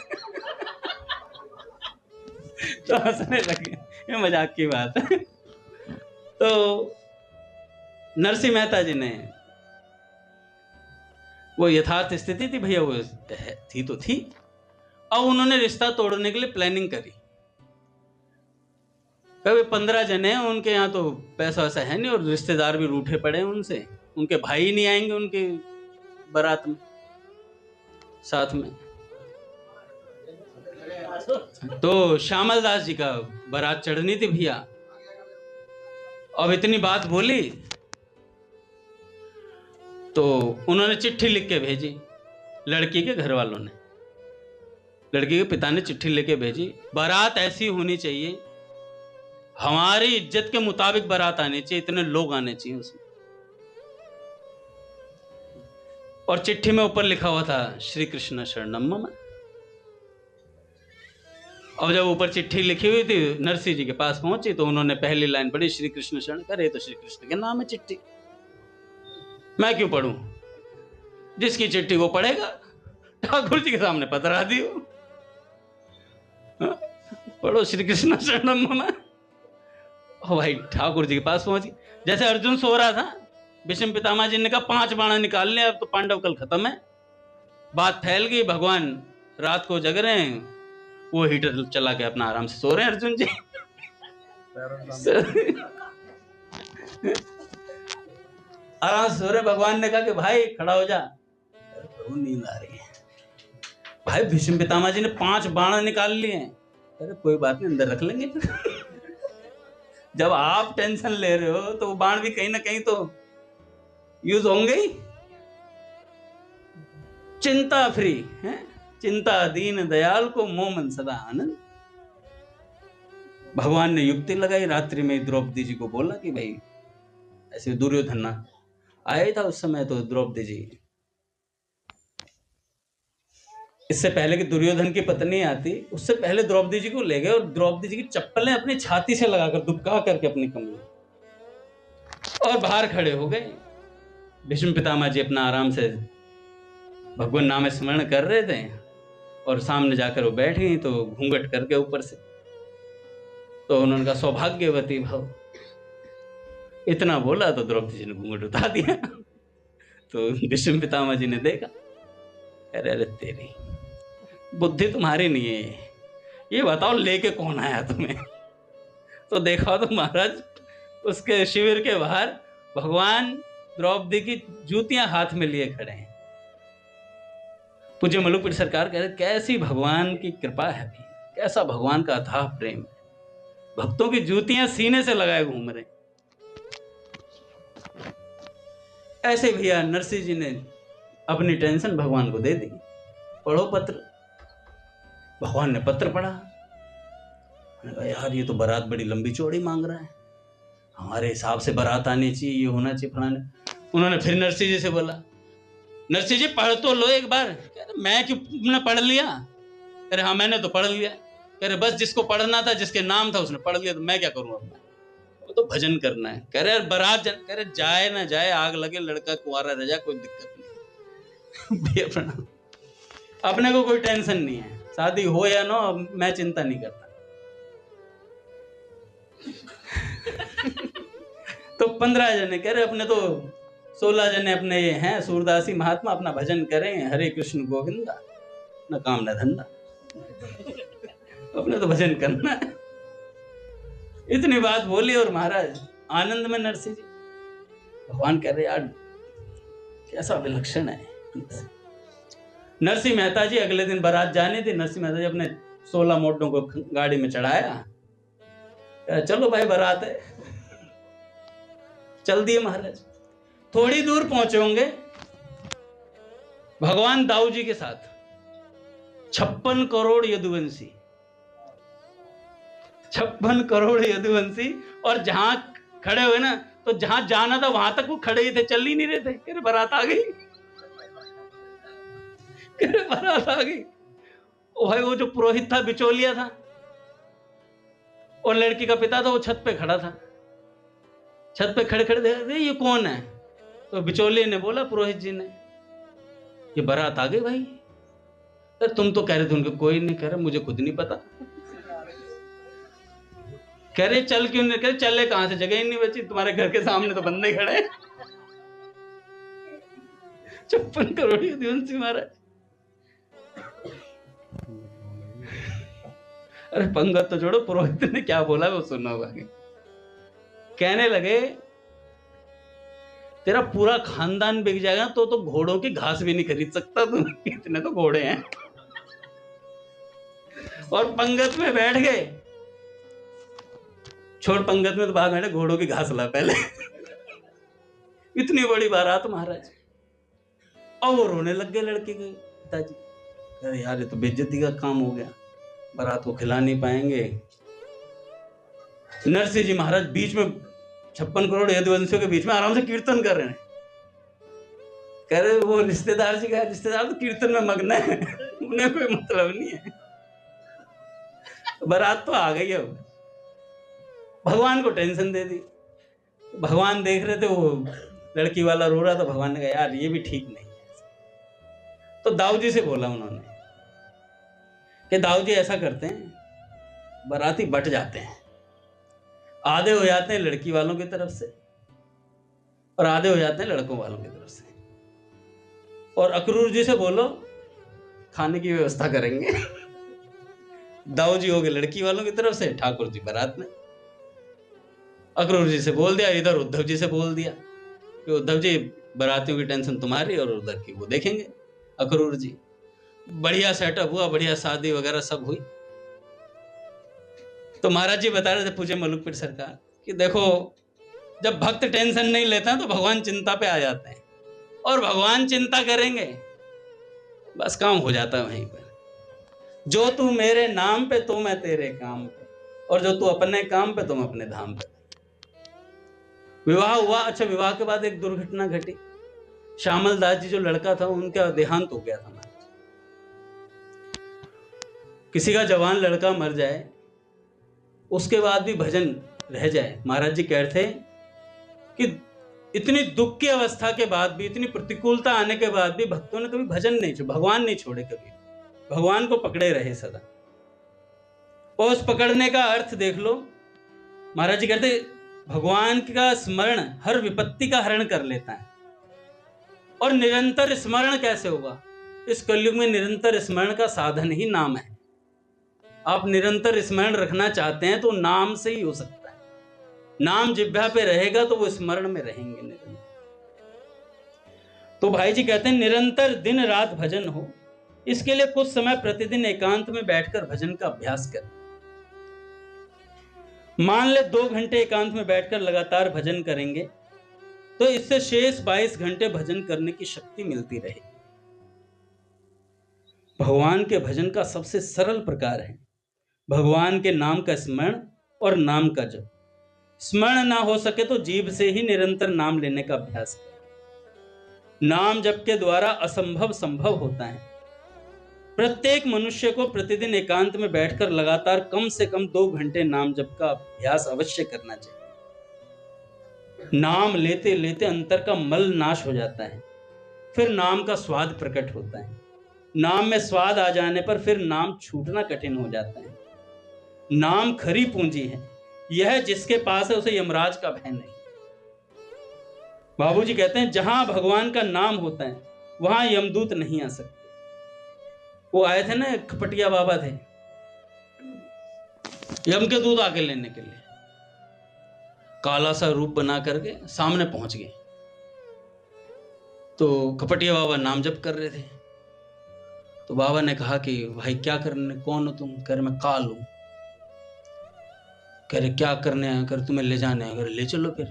तो हंसने लगे, ये मजाक की बात है। तो नरसिंह मेहता जी ने, वो यथार्थ स्थिति थी भैया, वो थी तो थी। अब उन्होंने रिश्ता तोड़ने के लिए प्लानिंग करी। कभी 15 जने हैं उनके यहाँ, तो पैसा वैसा है नहीं और रिश्तेदार भी रूठे पड़े हैं उनसे, उनके भाई नहीं आएंगे उनके बारात में साथ में। तो श्यामल दास जी का बारात चढ़नी थी भैया। अब इतनी बात बोली तो उन्होंने चिट्ठी लिख के भेजी, लड़की के घर वालों ने, लड़की के पिता ने चिट्ठी लेके भेजी, बारात ऐसी होनी चाहिए, हमारी इज्जत के मुताबिक बारात आनी चाहिए, इतने लोग आने चाहिए उसमें। और चिट्ठी में ऊपर लिखा हुआ था श्री कृष्ण शरणम मम। अब जब ऊपर चिट्ठी लिखी हुई थी, नरसिंह जी के पास पहुंची तो उन्होंने पहली लाइन पढ़ी, श्री कृष्ण शरण। करे तो श्री कृष्ण के नाम है चिट्ठी, मैं क्यों पढ़ूं? जिसकी चिट्ठी वो पढ़ेगा, ठाकुर जी के सामने पतरा दियो, पढ़ो श्री कृष्ण शरणम मम। भाई ठाकुर जी के पास पहुंची, जैसे अर्जुन सो रहा था, भीष्म पितामह जी ने कहा 5 बाण निकाल ले, अब तो पांडव कल खत्म है। बात फैल गई, भगवान रात को जग रहे हैं, वो हीटर चला के अपना आराम से सो रहे हैं अर्जुन जी। आराम से सो रहे। भगवान ने कहा कि भाई खड़ा हो जा, प्रभु नींद आ रही है। भाई भीष्म पितामह जी ने 5 बाण निकाल लिए हैं। अरे कोई बात नहीं, अंदर रख लेंगे। जब आप टेंशन ले रहे हो तो वो बाण भी कहीं ना कहीं तो यूज होंगे ही। चिंता फ्री है, चिंता दीन दयाल को मोह मन सदा आनंद। भगवान ने युक्ति लगाई, रात्रि में द्रौपदी जी को बोला कि भाई ऐसे दुर्योधन आया था उस समय, तो द्रौपदी जी, इससे पहले कि दुर्योधन की पत्नी आती, उससे पहले द्रौपदी जी को ले गए और द्रौपदी जी की चप्पलें अपनी छाती से लगाकर दुबका करके अपनी कमर, और बाहर खड़े हो गए। भीष्म पितामह जी अपना आराम से भगवान नाम स्मरण कर रहे थे, और सामने जाकर वो बैठ गई, तो घूंघट करके ऊपर से, तो उन्होंने कहा सौभाग्यवती भव। इतना बोला तो द्रौपदी जी ने घूंघट उतार दिया। तो भीष्म पितामह जी ने देखा, अरे अरे तेरी बुद्धि तुम्हारी नहीं है, ये बताओ लेके कौन आया तुम्हें? तो देखा तो महाराज उसके शिविर के बाहर भगवान द्रौपदी की जूतियां हाथ में लिए खड़े हैं। पूज्य मलुकपीठ सरकार कह रहे, कैसी भगवान की कृपा है भी, कैसा भगवान का अथाह प्रेम है, भक्तों की जूतियां सीने से लगाए घूम रहे। ऐसे भैया नरसिंह जी ने अपनी टेंशन भगवान को दे दी, पढ़ो पत्र। भगवान ने पत्र पढ़ा, यार ये तो बारात बड़ी लंबी चौड़ी मांग रहा है, हमारे हिसाब से बारात आनी चाहिए, ये होना चाहिए फलाने। उन्होंने फिर नरसिंह जी से बोला, नरसिंह जी पढ़ तो लो एक बार। कह रहे मैं क्यों, तुमने पढ़ लिया? कह रहे हाँ मैंने तो पढ़ लिया। कह रहे बस जिसको पढ़ना था, जिसके नाम था उसने पढ़ लिया, तो मैं क्या करूँ अपना? वो तो भजन करना है। कह रहे बारात कह रहे जाए ना जाए, आग लगे, लड़का कुंवारा रह जाए, कोई दिक्कत नहीं। भैया प्रणाम, अपने को कोई टेंशन नहीं है, शादी हो या ना, मैं चिंता नहीं करता। तो 15 जने कह रहे अपने तो 16 जने अपने ये हैं सूरदासी महात्मा, अपना भजन करें, हरे कृष्ण गोविंदा, न काम न धंधा, अपने तो भजन करना है। इतनी बात बोली और महाराज आनंद में नरसिंह जी। भगवान कह रहे यार कैसा विलक्षण है। नरसिंह मेहता जी अगले दिन बारात जानी थी, नरसिंह मेहता जी अपने 16 मोटों को गाड़ी में चढ़ाया, चलो भाई बारात है, चल दिए महाराज। थोड़ी दूर पहुंचे होंगे, भगवान दाऊ जी के साथ 56 करोड़ यदुवंशी, 56 करोड़ यदुवंशी, और जहां खड़े हुए ना, तो जहां जाना था वहां तक वो खड़े ही थे, चल ही नहीं रहे थे। कह रहे बारात आ गई, कह रहे बारात आ गई। ओ भाई वो जो पुरोहित था, बिचौलिया था, और लड़की का पिता था, वो छत पे खड़ा था। छत पे खड़े खड़े देख रहे ये कौन है? तो बिचौलिए ने बोला, पुरोहित जी ने, ये बारात आ गई भाई। तो तुम तो कह रहे थे उनके कोई नहीं। कह रहे मुझे खुद नहीं पता। कह रहे चल क्यों नहीं? कह रहे चले कहां से, जगह ही नहीं बची, तुम्हारे घर के सामने तो बंदे खड़े हैं। 56 करोड़ यदुवंशी महाराज। अरे पंगत तो छोड़ो, पुरोहित ने क्या बोला वो सुनना होगा। कहने लगे तेरा पूरा खानदान बिक जाएगा तो घोड़ों की घास भी नहीं खरीद सकता तू, इतने तो घोड़े हैं। और पंगत में बैठ गए, छोड़ पंगत में तो भाग बैठे, घोड़ों की घास ला पहले। इतनी बड़ी बारात महाराज। और वो रोने लग गए लड़के के पिताजी, अरे यार ये तो बेइज्जती का काम हो गया, बारात को खिला नहीं पाएंगे। नरसिंह जी महाराज बीच में 56 करोड़ यदुवंशियों के बीच में आराम से कीर्तन कर रहे हैं। कह रहे वो रिश्तेदार जी का, रिश्तेदार तो कीर्तन में मग्न है, उन्हें कोई मतलब नहीं है, बारात तो आ गई। अब भगवान को टेंशन दे दी। भगवान देख रहे थे वो लड़की वाला रो रहा था, भगवान ने कहा यार ये भी ठीक नहीं है। तो दाऊ जी से बोला उन्होंने कि दाऊ जी ऐसा करते हैं, बाराती बट जाते हैं, आधे हो जाते हैं लड़की वालों की तरफ से और आधे हो जाते हैं लड़कों वालों की तरफ से। और अक्रूर जी से बोलो खाने की व्यवस्था करेंगे। दाऊ जी हो गए लड़की वालों की तरफ से, ठाकुर जी बारात में। अक्रूर जी से बोल दिया, इधर उद्धव जी से बोल दिया कि उद्धव जी बारातियों की टेंशन तुम्हारी और उधर की वो देखेंगे अक्रूर जी। बढ़िया सेटअप हुआ, बढ़िया शादी वगैरह सब हुई। तो महाराज जी बता रहे थे पूज्य मलुकपीठ सरकार कि देखो जब भक्त टेंशन नहीं लेते हैं तो भगवान चिंता पे आ जाते हैं, और भगवान चिंता करेंगे बस काम हो जाता है वहीं पर। जो तू मेरे नाम पे तो मैं तेरे काम पे, और जो तू अपने काम पे तुम अपने धाम पे। विवाह हुआ। अच्छा, विवाह के बाद एक दुर्घटना घटी। श्यामल दास जी जो लड़का था उनका देहांत हो गया था। किसी का जवान लड़का मर जाए, उसके बाद भी भजन रह जाए। महाराज जी कह रहे थे कि इतनी दुख की अवस्था के बाद भी, इतनी प्रतिकूलता आने के बाद भी भक्तों ने कभी भजन नहीं छोड़ा, भगवान नहीं छोड़े कभी, भगवान को पकड़े रहे सदा। और उस पकड़ने का अर्थ देख लो। महाराज जी कहते भगवान का स्मरण हर विपत्ति का हरण कर लेता है। और निरंतर स्मरण कैसे होगा? इस कलयुग में निरंतर स्मरण का साधन ही नाम है। आप निरंतर स्मरण रखना चाहते हैं तो नाम से ही हो सकता है। नाम जिह्वा पे रहेगा तो वो स्मरण में रहेंगे निरंतर। तो भाई जी कहते हैं निरंतर दिन रात भजन हो, इसके लिए कुछ समय प्रतिदिन एकांत में बैठकर भजन का अभ्यास करें। मान ले 2 घंटे एकांत में बैठकर लगातार भजन करेंगे तो इससे शेष 22 घंटे भजन करने की शक्ति मिलती रहे। भगवान के भजन का सबसे सरल प्रकार है भगवान के नाम का स्मरण और नाम का जप। स्मरण ना हो सके तो जीभ से ही निरंतर नाम लेने का अभ्यास करें। नाम जप के द्वारा असंभव संभव होता है। प्रत्येक मनुष्य को प्रतिदिन एकांत में बैठकर लगातार कम से कम 2 घंटे नाम जप का अभ्यास अवश्य करना चाहिए। नाम लेते लेते अंतर का मल नाश हो जाता है, फिर नाम का स्वाद प्रकट होता है। नाम में स्वाद आ जाने पर फिर नाम छूटना कठिन हो जाता है। नाम खरी पूंजी है, यह जिसके पास है उसे यमराज का भय नहीं। बाबूजी कहते हैं जहां भगवान का नाम होता है वहां यमदूत नहीं आ सकते। वो आए थे ना, खपटिया बाबा थे, यम के दूत आके लेने के लिए काला सा रूप बना करके सामने पहुंच गए। तो खपटिया बाबा नाम जप कर रहे थे। तो बाबा ने कहा कि भाई क्या करने, कौन हो तुम? कह रहे मैं काल हूं। कह रहे क्या करने आए? कर तुम्हें ले जाने आए। ले चलो फिर।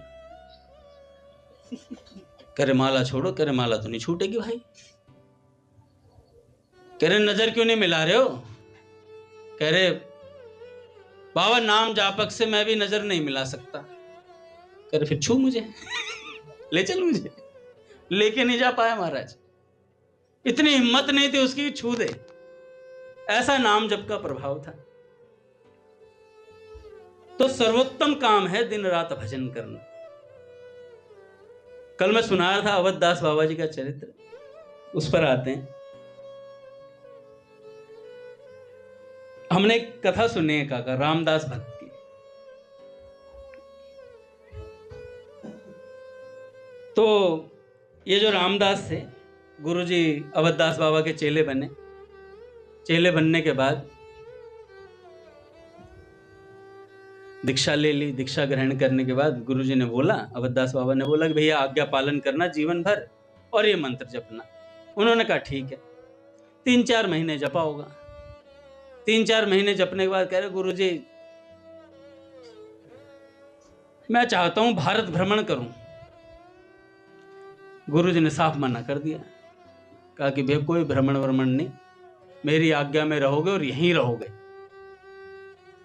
कह रहे माला छोड़ो। कह रहे माला तो नहीं छूटेगी भाई। कह रहे नजर क्यों नहीं मिला रहे हो? कह रहे बाबा नाम जापक से मैं भी नजर नहीं मिला सकता। कह रहे फिर छू मुझे ले चल मुझे। लेके नहीं जा पाया महाराज, इतनी हिम्मत नहीं थी उसकी, छू दे। ऐसा नाम जप का प्रभाव था। तो सर्वोत्तम काम है दिन रात भजन करना। कल मैं सुना रहा था अवध दास बाबा जी का चरित्र, उस पर आते हैं। हमने एक कथा सुनी है काका रामदास भक्त की। तो ये जो रामदास थे, गुरुजी अवधदास बाबा के चेले बने। चेले बनने के बाद दीक्षा ले ली। दीक्षा ग्रहण करने के बाद गुरुजी ने बोला, अवधदास बाबा ने बोला कि भैया आज्ञा पालन करना जीवन भर और ये मंत्र जपना। उन्होंने कहा ठीक है। 3-4 महीने जपा होगा। 3-4 महीने जपने के बाद कह रहे गुरुजी मैं चाहता हूं भारत भ्रमण करूं। गुरुजी ने साफ मना कर दिया। कहा कि भैया कोई भ्रमण वर्मण नहीं, मेरी आज्ञा में रहोगे और यहीं रहोगे,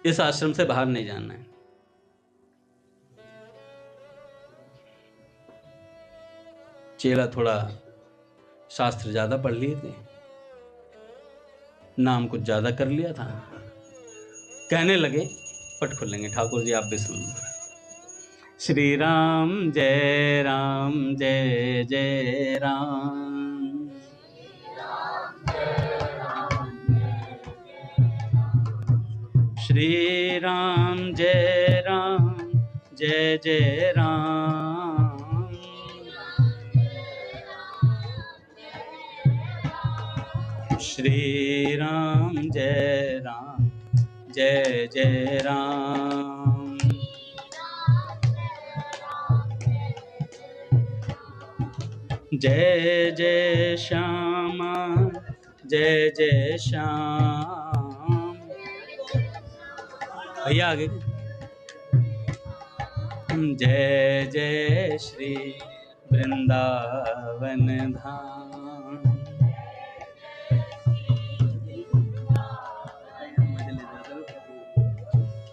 इस आश्रम से बाहर नहीं जाना है। चेला थोड़ा शास्त्र ज्यादा पढ़ लिए थे, नाम कुछ ज्यादा कर लिया था। कहने लगे, पट खुलेंगे ठाकुर जी आप भी सुन लो। श्री राम जय जय राम। श्री राम जय जय राम। श्री राम जय राम। जय जय श्यामा जय श्याम। भैया आगे। जय जय श्री वृंदावन धाम।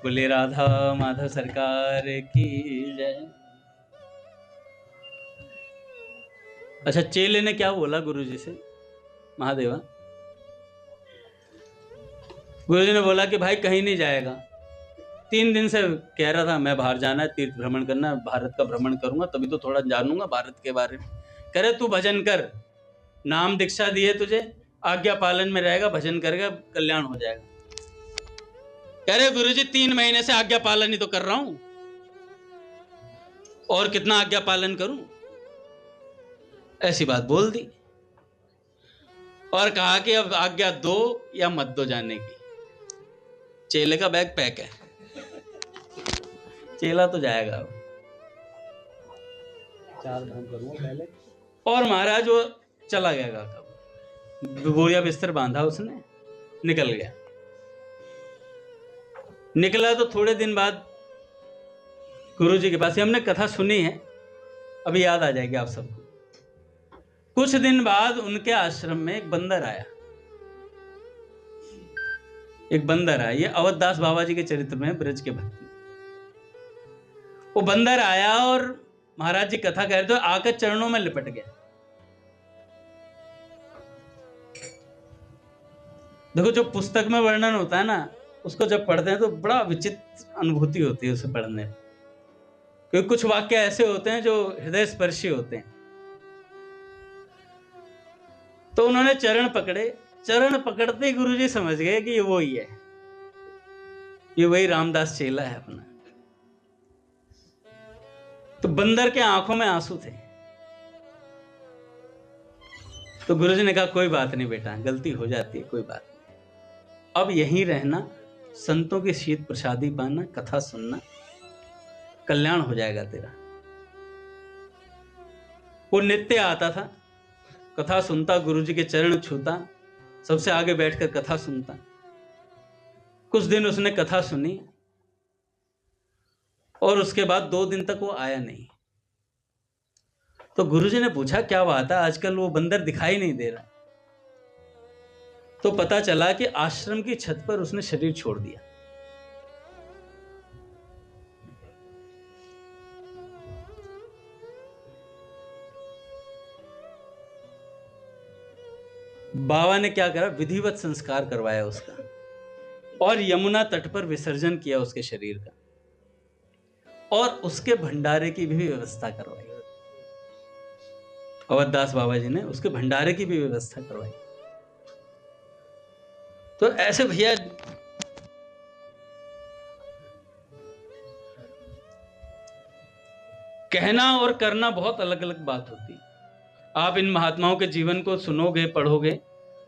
बोले राधा माधव सरकार की जय। अच्छा, चेले ने क्या बोला गुरुजी से? महादेवा, गुरुजी ने बोला कि भाई कहीं नहीं जाएगा। 3 दिन से कह रहा था मैं बाहर जाना है, तीर्थ भ्रमण करना है, भारत का भ्रमण करूंगा तभी तो थोड़ा जानूंगा भारत के बारे में। कह रहे तू भजन कर, नाम दीक्षा दिए तुझे, आज्ञा पालन में रहेगा, भजन करेगा, कल्याण हो जाएगा। कह रहे गुरुजी 3 महीने से आज्ञा पालन ही तो कर रहा हूं, और कितना आज्ञा पालन करूं? ऐसी बात बोल दी और कहा कि अब आज्ञा दो या मत दो जाने की। चेले का बैग पैक है, चेला तो जाएगा अब। 4 धाम करूंगा पहले। और महाराज वो चला गया काका, बोरिया बिस्तर बांधा उसने, निकल गया। निकला तो थोड़े दिन बाद गुरुजी के पास, हमने कथा सुनी है, अभी याद आ जाएगी आप सबको। कुछ दिन बाद उनके आश्रम में एक बंदर आया। एक बंदर आया, ये अवधदास बाबा जी के चरित्र में, ब्रज के भक्त में। वो बंदर आया और महाराज जी कथा कह रहे थे, आकर चरणों में लिपट गया। देखो, जो पुस्तक में वर्णन होता है ना, उसको जब पढ़ते हैं तो बड़ा विचित्र अनुभूति होती है उसे पढ़ने में, क्योंकि कुछ वाक्य ऐसे होते हैं जो हृदय स्पर्शी होते हैं। तो उन्होंने चरण पकड़े, चरण पकड़ते ही गुरुजी समझ गए कि ये वो ही है, ये वही रामदास चेला है अपना। तो बंदर के आंखों में आंसू थे। तो गुरुजी ने कहा कोई बात नहीं बेटा, गलती हो जाती है, कोई बात नहीं। अब यहीं रहना, संतों की शीत प्रसादी पाना, कथा सुनना, कल्याण हो जाएगा तेरा। वो नित्य आता था, कथा सुनता, गुरुजी के चरण छूता, सबसे आगे बैठकर कथा सुनता। कुछ दिन उसने कथा सुनी और उसके बाद 2 दिन तक वो आया नहीं। तो गुरुजी ने पूछा क्या बात है, आजकल वो बंदर दिखाई नहीं दे रहा। तो पता चला कि आश्रम की छत पर उसने शरीर छोड़ दिया। बाबा ने क्या करा, विधिवत संस्कार करवाया उसका और यमुना तट पर विसर्जन किया उसके शरीर का, और उसके भंडारे की भी व्यवस्था करवाई। अवधदास बाबा जी ने उसके भंडारे की भी व्यवस्था करवाई। तो ऐसे भैया कहना और करना बहुत अलग अलग बात होती है। आप इन महात्माओं के जीवन को सुनोगे, पढ़ोगे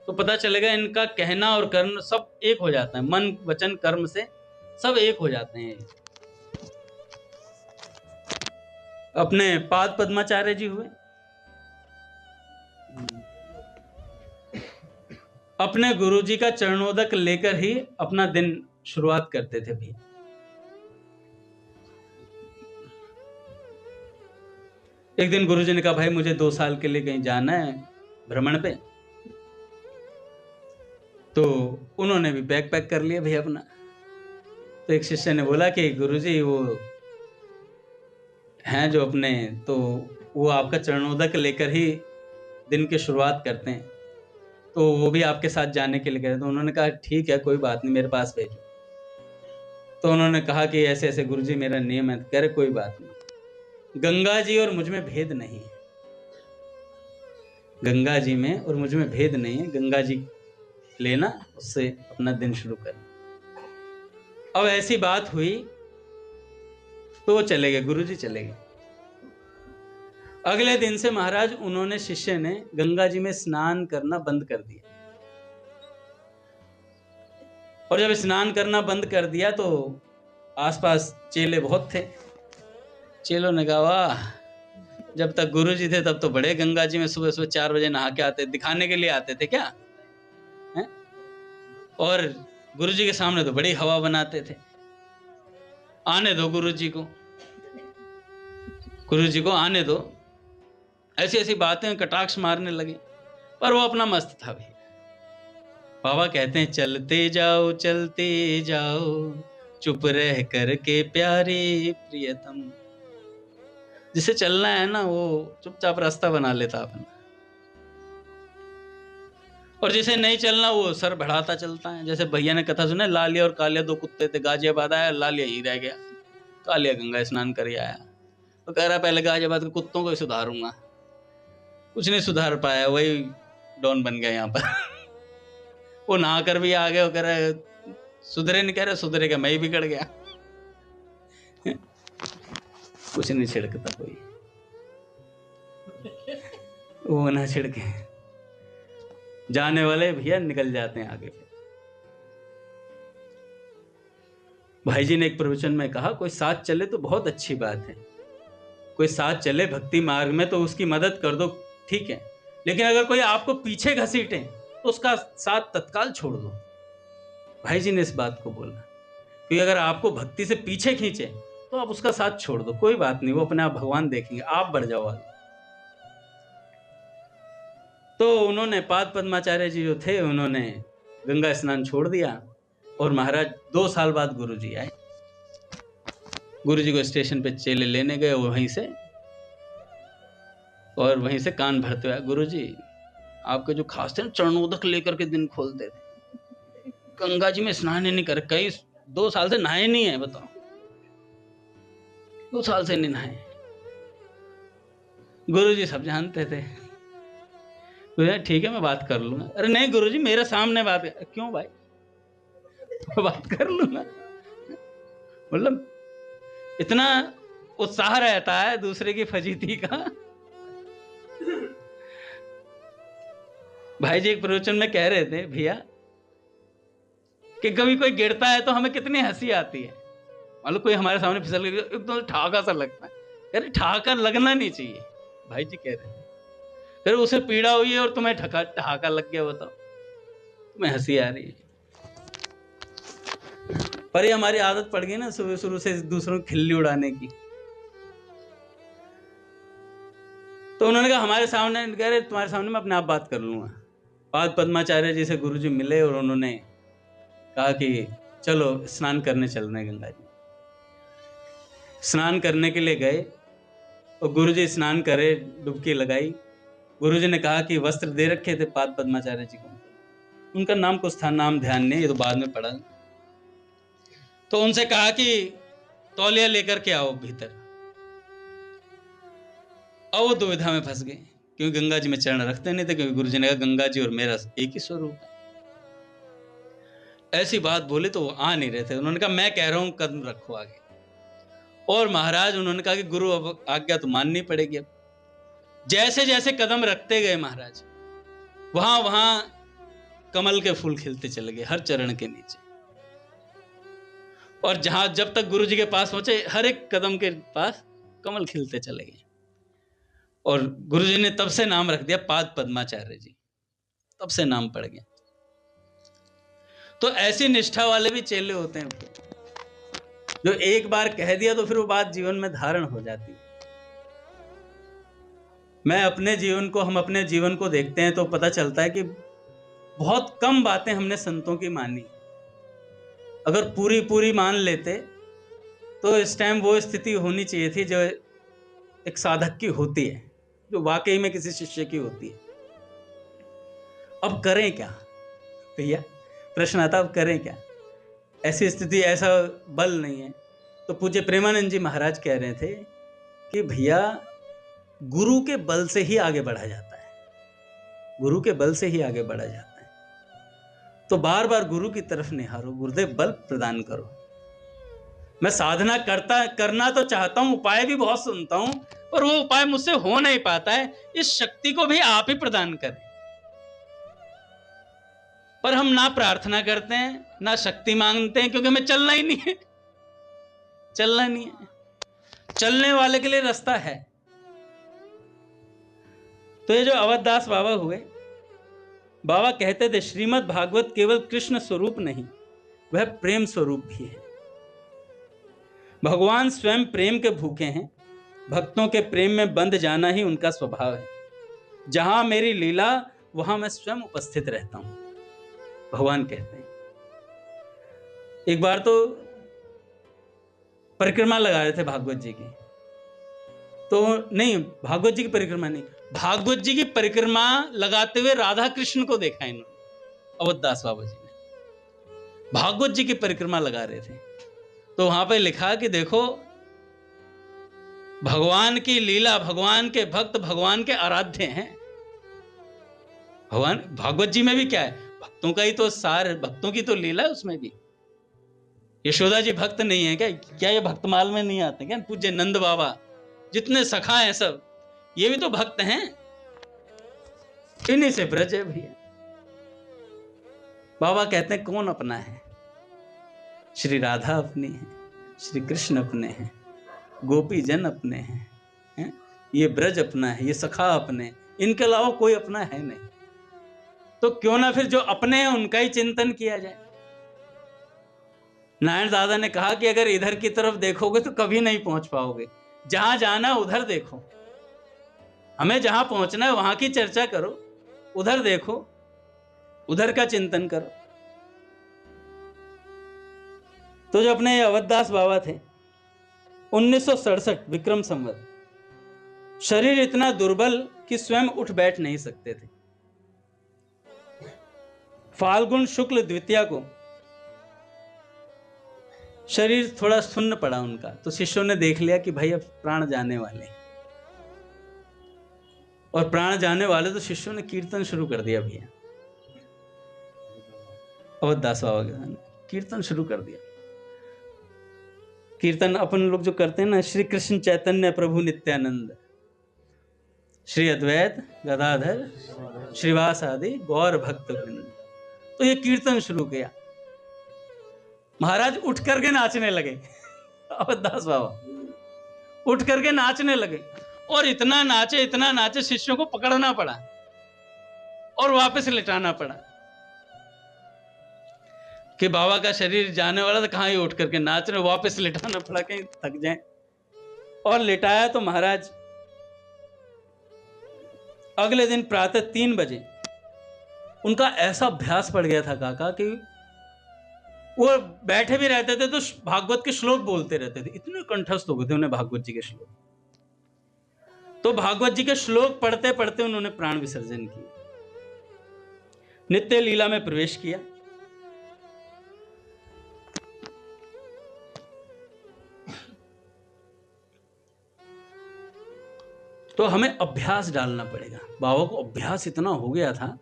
तो पता चलेगा इनका कहना और कर्म सब एक हो जाता है, मन वचन कर्म से सब एक हो जाते हैं। अपने पाद पद्माचार्य जी हुए, अपने गुरुजी का चरणोदक लेकर ही अपना दिन शुरुआत करते थे भी। एक दिन गुरुजी ने कहा भाई मुझे 2 साल के लिए कहीं जाना है भ्रमण पे। तो उन्होंने भी बैग पैक कर लिया भाई अपना। तो एक शिष्य ने बोला कि गुरुजी वो हैं जो अपने, तो वो आपका चरणोदक लेकर ही दिन की शुरुआत करते हैं, तो वो भी आपके साथ जाने के लिए कह रहे। तो उन्होंने कहा ठीक है कोई बात नहीं, मेरे पास भेजो। तो उन्होंने कहा कि ऐसे ऐसे गुरुजी मेरा नियम है। कह रहे कोई बात नहीं, गंगा जी और मुझ में भेद नहीं है, गंगा जी में और मुझ में भेद नहीं है, गंगा जी लेना, उससे अपना दिन शुरू करना। अब ऐसी बात हुई तो वो चले गए, गुरुजी चले गए। अगले दिन से महाराज उन्होंने, शिष्य ने गंगा जी में स्नान करना बंद कर दिया। और जब स्नान करना बंद कर दिया तो आसपास चेले बहुत थे। चेलों ने कहा वाह, जब तक गुरुजी थे तब तो बड़े गंगा जी में सुबह सुबह 4 बजे नहा के आते, दिखाने के लिए आते थे क्या है? और गुरुजी के सामने तो बड़ी हवा बनाते थे। आने दो गुरुजी को, गुरुजी को आने दो। ऐसी ऐसी बातें कटाक्ष मारने लगे, पर वो अपना मस्त था भी। बाबा कहते हैं चलते जाओ चुप रह करके प्यारे प्रियतम। जिसे चलना है ना वो चुपचाप रास्ता बना लेता अपना, और जिसे नहीं चलना वो सर बढ़ाता चलता है। जैसे भैया ने कथा सुना, लालिया और कालिया दो कुत्ते थे, गाजियाबाद आया, लालिया ही रह गया, कालिया गंगा स्नान कर आया। तो कह रहा पहले गाजियाबाद के कुत्तों को ही सुधारूंगा, कुछ नहीं सुधार पाया, वही डॉन बन गया यहाँ पर। वो नहा कर भी आ गए, वो कह रहे सुधरे नहीं, कह रहे सुधरेगा मैं ही बिगड़ गया। कुछ नहीं छिड़कता कोई, वो ना छिड़के, जाने वाले भैया निकल जाते हैं आगे पे। भाई जी ने एक प्रवचन में कहा, कोई साथ चले तो बहुत अच्छी बात है, कोई साथ चले भक्ति मार्ग में तो उसकी मदद कर दो, ठीक है, लेकिन अगर कोई आपको पीछे घसीटे तो उसका साथ तत्काल छोड़ दो। भाई जी ने इस बात को बोला कि अगर आपको भक्ति से पीछे खींचे तो आप उसका साथ छोड़ दो, कोई बात नहीं, वो अपने आप भगवान देखेंगे, आप बढ़ जाओ आगे। तो उन्होंने पाद पद्माचार्य जी जो थे उन्होंने गंगा स्नान छोड़ दिया, और महाराज 2 साल बाद गुरुजी आए। गुरुजी को स्टेशन पे चेले लेने गए वहीं से, और वहीं से कान भरते हुए, गुरुजी आपके जो खास थे ना चरणोदक लेकर के दिन खोलते थे, गंगा जी में स्नान ही नहीं कर, कई 2 साल से नहाए नहीं है, बताओ 2 साल से नहीं नहाए। गुरुजी सब जानते थे। ठीक है मैं बात कर लूंगा। अरे नहीं गुरुजी मेरे सामने बात कर। क्यों भाई, बात कर लूंगा। मतलब इतना उत्साह रहता है दूसरे की फजीती का। भाई जी एक प्रवचन में कह रहे थे भैया कि कभी कोई गिरता है तो हमें कितनी हंसी आती है, मतलब कोई हमारे सामने फिसल गया एकदम ठाका सा लगता है, अरे ठाका लगना नहीं चाहिए। भाई जी कह रहे थे फिर उसे पीड़ा हुई है और तुम्हें ठहाका लग गया, बताओ तुम्हें हंसी आ रही है। पर ये हमारी आदत पड़ गई ना शुरू से दूसरों की खिल्ली उड़ाने की। तो उन्होंने कहा हमारे सामने, कह रहे तुम्हारे सामने मैं अपने आप बात कर लूंगा। पाद पद्माचार्य जी से गुरुजी मिले और उन्होंने कहा कि चलो स्नान करने चल रहे हैं गंगा जी। स्नान करने के लिए गए और गुरुजी स्नान करे, डुबकी लगाई। गुरुजी ने कहा कि वस्त्र दे रखे थे पाद पद्माचार्य जी को, उनका नाम कुछ था, नाम ध्यान नहीं, ये तो बाद में पढ़ा। तो उनसे कहा कि तौलिया लेकर के आओ भीतर। और वो दुविधा में फंस गए क्योंकि गंगा जी में चरण रखते नहीं थे, क्योंकि गुरुजी ने कहा गंगा जी और मेरा एक ही स्वरूप है। ऐसी बात बोले तो वो आ नहीं रहे थे। उन्होंने कहा मैं कह रहा हूं कदम रखो आगे। और महाराज उन्होंने कहा कि गुरु अब आज्ञा तो माननी पड़ेगी। अब जैसे जैसे कदम रखते गए महाराज, वहां वहां कमल के फूल खिलते चले गए हर चरण के नीचे। और जहां जब तक गुरु जी के पास पहुंचे हर एक कदम के पास कमल खिलते चले गए। और गुरु जी ने तब से नाम रख दिया पाद पद्माचार्य जी, तब से नाम पड़ गया। तो ऐसी निष्ठा वाले भी चेले होते हैं जो एक बार कह दिया तो फिर वो बात जीवन में धारण हो जाती है। मैं अपने जीवन को, हम अपने जीवन को देखते हैं तो पता चलता है कि बहुत कम बातें हमने संतों की मानी। अगर पूरी पूरी मान लेते तो इस टाइम वो स्थिति होनी चाहिए थी जो एक साधक की होती है, जो वाकई में किसी शिष्य की होती है। अब करें क्या भैया, प्रश्न आता अब करें क्या, ऐसी स्थिति, ऐसा बल नहीं है। तो पूज्य प्रेमानंद जी महाराज कह रहे थे कि भैया गुरु के बल से ही आगे बढ़ा जाता है, गुरु के बल से ही आगे बढ़ा जाता है। तो बार बार गुरु की तरफ निहारो, गुरुदेव बल प्रदान करो। मैं साधना करना तो चाहता हूं, उपाय भी बहुत सुनता हूं, पर वो उपाय मुझसे हो नहीं पाता है। इस शक्ति को भी आप ही प्रदान करें। पर हम ना प्रार्थना करते हैं ना शक्ति मांगते हैं, क्योंकि हमें चलना ही नहीं है। चलना नहीं है, चलने वाले के लिए रास्ता है। तो ये जो अवधदास बाबा हुए, बाबा कहते थे श्रीमद् भागवत केवल कृष्ण स्वरूप नहीं, वह प्रेम स्वरूप भी है। भगवान स्वयं प्रेम के भूखे हैं, भक्तों के प्रेम में बंध जाना ही उनका स्वभाव है। जहां मेरी लीला वहां मैं स्वयं उपस्थित रहता हूं, भगवान कहते हैं। एक बार तो परिक्रमा लगा रहे थे भागवत जी की। तो नहीं, भागवत जी की परिक्रमा नहीं, भागवत जी की परिक्रमा लगाते हुए राधा कृष्ण को देखा इन्होंने, अवधदास बाबा जी ने भागवत जी की परिक्रमा लगा रहे थे। तो वहां पे लिखा कि देखो भगवान की लीला, भगवान के भक्त भगवान के आराध्य हैं। भगवान भागवत जी में भी क्या है, भक्तों का ही तो सार है, भक्तों की तो लीला है उसमें भी। यशोदा जी भक्त नहीं है क्या? क्या ये भक्तमाल में नहीं आते क्या? पूज्य नंद बाबा, जितने सखा हैं सब, ये भी तो भक्त हैं। इन्हीं से ब्रज है भैया। बाबा कहते हैं कौन अपना है? श्री राधा अपनी है, श्री कृष्ण अपने हैं, गोपी जन अपने हैं, ये ब्रज अपना है, ये सखा अपने, इनके अलावा कोई अपना है नहीं। तो क्यों ना फिर जो अपने हैं उनका ही चिंतन किया जाए। नारायण दादा ने कहा कि अगर इधर की तरफ देखोगे तो कभी नहीं पहुंच पाओगे, जहां जाना उधर देखो। हमें जहां पहुंचना है वहां की चर्चा करो, उधर देखो, उधर का चिंतन करो। तो जो अपने अवधदास बाबा थे, 1967 विक्रम संवत, शरीर इतना दुर्बल कि स्वयं उठ बैठ नहीं सकते थे। फाल्गुन शुक्ल द्वितीया को शरीर थोड़ा सुन्न पड़ा उनका, तो शिष्यों ने देख लिया कि भाई अब प्राण जाने वाले, और प्राण जाने वाले तो शिष्यों ने कीर्तन शुरू कर दिया भैया। अवधदास बाबा के कीर्तन शुरू कर दिया। कीर्तन अपन लोग जो करते हैं ना, श्री कृष्ण चैतन्य प्रभु नित्यानंद, श्री अद्वैत गदाधर श्रीवास आदि गौर भक्त वृंद, तो ये कीर्तन शुरू किया। महाराज उठ करके नाचने लगे। अवधदास बाबा उठ करके नाचने लगे, और इतना नाचे शिष्यों को पकड़ना पड़ा और वापस लिटाना पड़ा कि बाबा का शरीर जाने वाला था, कहाँ ही उठ करके नाच रहे, वापस लिटाना पड़ा कहीं थक जाए। और लिटाया तो महाराज अगले दिन प्रातः 3 बजे उनका ऐसा अभ्यास पड़ गया था काका कि वो बैठे भी रहते थे तो भागवत के श्लोक बोलते रहते थे, इतने कंठस्थ हो गए थे उन्हें भागवत जी के श्लोक। तो भागवत जी के श्लोक पढ़ते पढ़ते उन्होंने प्राण विसर्जन किया, नित्य लीला में प्रवेश किया। तो हमें अभ्यास डालना पड़ेगा। बाबा को अभ्यास इतना हो गया था,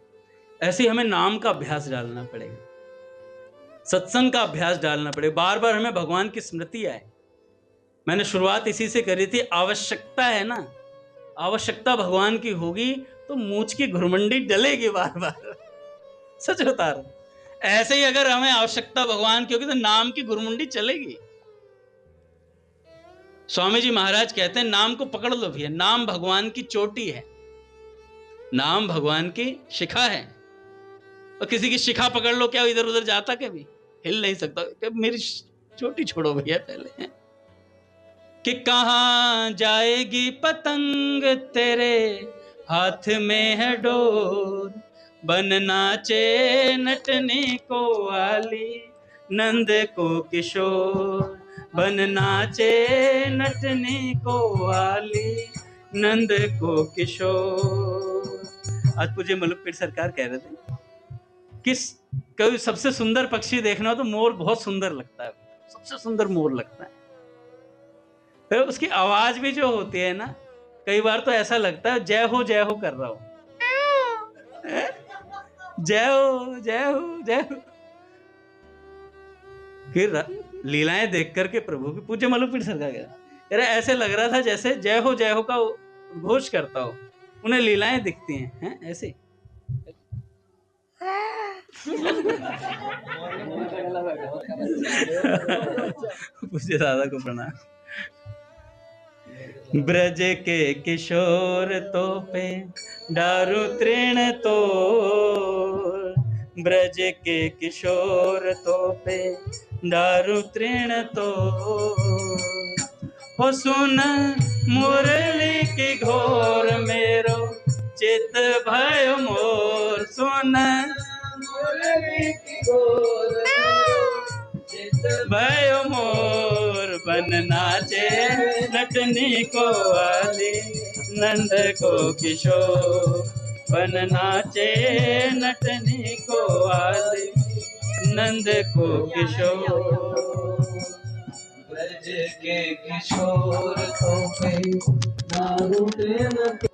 ऐसे ही हमें नाम का अभ्यास डालना पड़ेगा, सत्संग का अभ्यास डालना पड़ेगा। बार बार हमें भगवान की स्मृति आए। मैंने शुरुआत इसी से करी थी, आवश्यकता है ना, आवश्यकता भगवान की होगी तो मूंछ की घुरमंडी डलेगी बार बार। सच बता रहा। ऐसे ही अगर हमें आवश्यकता भगवान की होगी तो नाम की घुरमुंडी चलेगी। स्वामी जी महाराज कहते हैं नाम को पकड़ लो भैया, नाम भगवान की चोटी है, नाम भगवान की शिखा है। और किसी की शिखा पकड़ लो, क्या इधर उधर जाता, कभी हिल नहीं सकता। कभी मेरी चोटी छोड़ो भैया पहले, कि कहां जाएगी पतंग तेरे हाथ में है डोर, बन नाचे नटने को वाली नंद को किशोर, बन नाचे नटने को वाली नंद को किशोर। आज पूज्य मलुकपेट सरकार कह रहे थे कि कभी सबसे सुंदर पक्षी देखना हो तो मोर बहुत सुंदर लगता है, सबसे सुंदर मोर लगता है। तो उसकी आवाज भी जो होती है ना, कई बार तो ऐसा लगता है जय हो कर रहा हो, जय हो जय हो जय हो। फिर लीलाएं देख करके प्रभु की, पूज्य मलुकपेट सरकार कह रहे ऐसे लग रहा था जैसे जय हो का घोष करता हो, उन्हें लीलाएं दिखती हैं ऐसे। पूज्य दादा को प्रणाम। ब्रज के किशोर तो पे दारु तृण तो, ब्रज के किशोर तो पे दारु तृण तो, हो सुन मुरली की घोर मेरो चित भयो मोर, सुन मुरली की घोर मेरो चित भयो मोर, बन नाचे नटनी को वाली नंद को किशोर बन नाचे नटनी को वाली नंद को किशोर। ब्रज के किशोर को पे दारू न